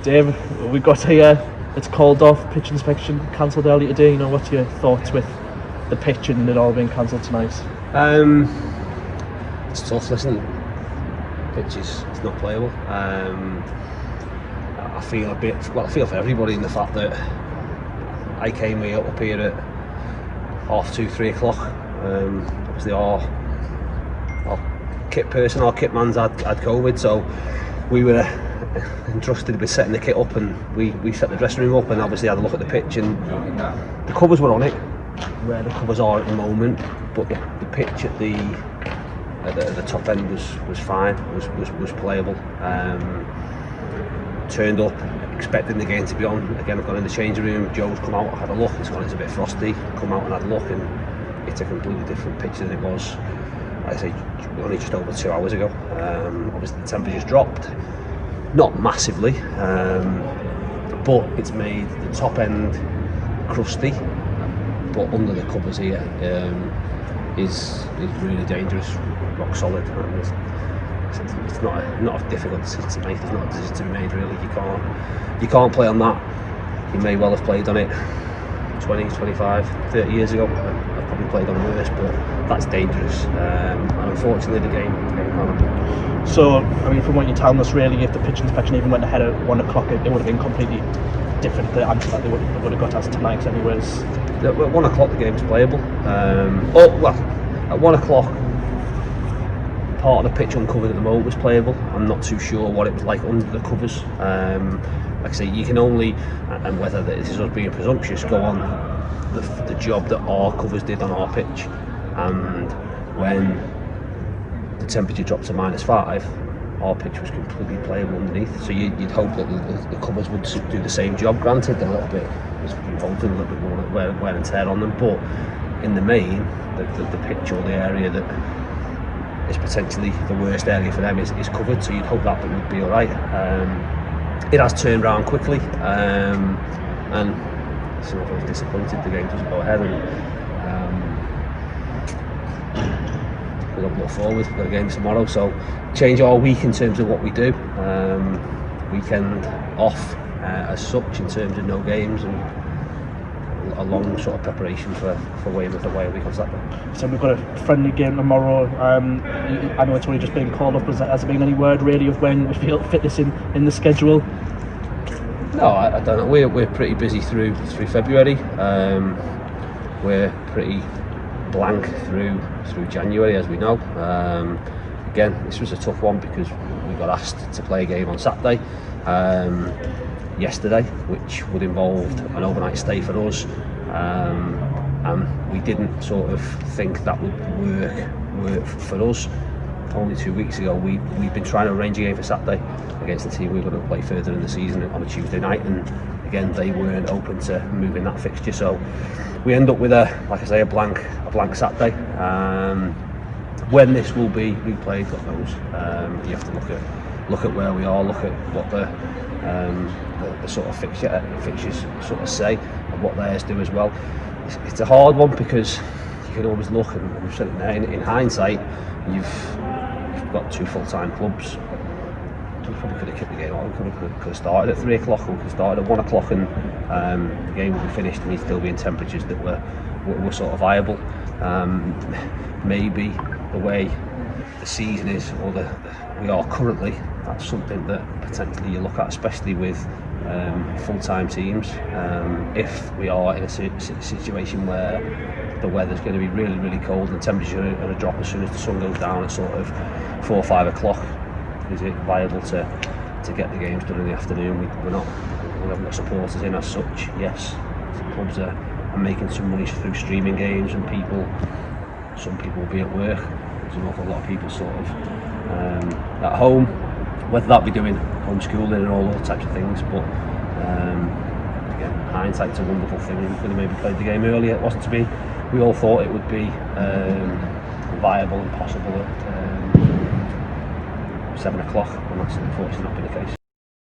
Dave, we got here, it's called off, pitch inspection cancelled earlier today. You know, what's your thoughts with the pitch and it all being cancelled tonight? It's tough, listen, pitch is it's not playable. I feel I feel for everybody in the fact that I came up here at 2:30, 3 o'clock. Obviously our kit person, our kit man's had COVID, so we were entrusted with setting the kit up, and we set the dressing room up and obviously had a look at the pitch, and the covers were on it where the covers are at the moment, but the pitch at the top end was fine, was playable. Turned up expecting the game to be on. Again, I've gone in the changing room, Joe's come out, had a look, it's a bit frosty, come out and had a look, and it's a completely different pitch than it was, like I say, only just over 2 hours ago. Obviously the temperature's dropped, not massively, but it's made the top end crusty, but under the covers here is really dangerous, rock solid. And it's not a difficult decision to make. There's not a decision to be made really. You can't play on that. You may well have played on it 20, 25, 30 years ago. I've probably played on worse, but that's dangerous. And unfortunately, the game can't. So, I mean, from what you're telling us, really, if the pitch inspection even went ahead at 1 o'clock, it would have been completely different. The answer that they would have got us tonight, anyways. At 1 o'clock, the game's playable. At 1 o'clock, part of the pitch uncovered at the moment was playable. I'm not too sure what it was like under the covers. Like I say, you can only, and whether this is us being presumptuous, go on the job that our covers did on our pitch. And when the temperature dropped to -5, our pitch was completely playable underneath. So you'd hope that the covers would do the same job. Granted, a little bit was involved in a little bit more wear and tear on them, but in the main, the pitch or the area that is potentially the worst area for them is covered, so you'd hope that would be alright. It has turned around quickly, and so I was disappointed the game doesn't go ahead, and we've got to look forward. We've got a game tomorrow, so change our week in terms of what we do. Weekend off as such in terms of no games, and a long sort of preparation for Weymouth away a week on Saturday. So we've got a friendly game tomorrow. I know it's only just been called up. Has there been any word really of when we feel fit this in the schedule? No, I don't know. We're pretty busy through February. We're pretty blank through January, as we know. Again, this was a tough one because we got asked to play a game on Saturday. Yesterday, which would involve an overnight stay for us, and we didn't sort of think that would work for us. Only 2 weeks ago, we'd been trying to arrange a game for Saturday against the team we were going to play further in the season on a Tuesday night, and again they weren't open to moving that fixture, so we end up with a blank Saturday. When this will be replayed, God knows. You have to look at where we are, look at what the sort of fixtures sort of say, and what theirs do as well. It's a hard one because you can always look, and we've said it there, in hindsight, you've got 2 full-time clubs. We probably could have kept the game on. We could have started at 3 o'clock, or we could have started at 1 o'clock, and the game would be finished, and we'd still be in temperatures that were sort of viable. Maybe the way the season is, or we are currently, that's something that potentially you look at, especially with full-time teams. If we are in a situation where the weather's going to be really, really cold and the temperatures are going to drop as soon as the sun goes down at sort of 4 or 5 o'clock, is it viable to get the games done in the afternoon? We haven't got supporters in as such. Yes, clubs are making some money through streaming games, and some people will be at work. There's an awful lot of people sort of at home, whether that be doing homeschooling and all those types of things. But again, hindsight's a wonderful thing. We could have maybe played the game earlier. It wasn't to be. We all thought it would be viable and possible at 7 o'clock, and that's unfortunately not been the case.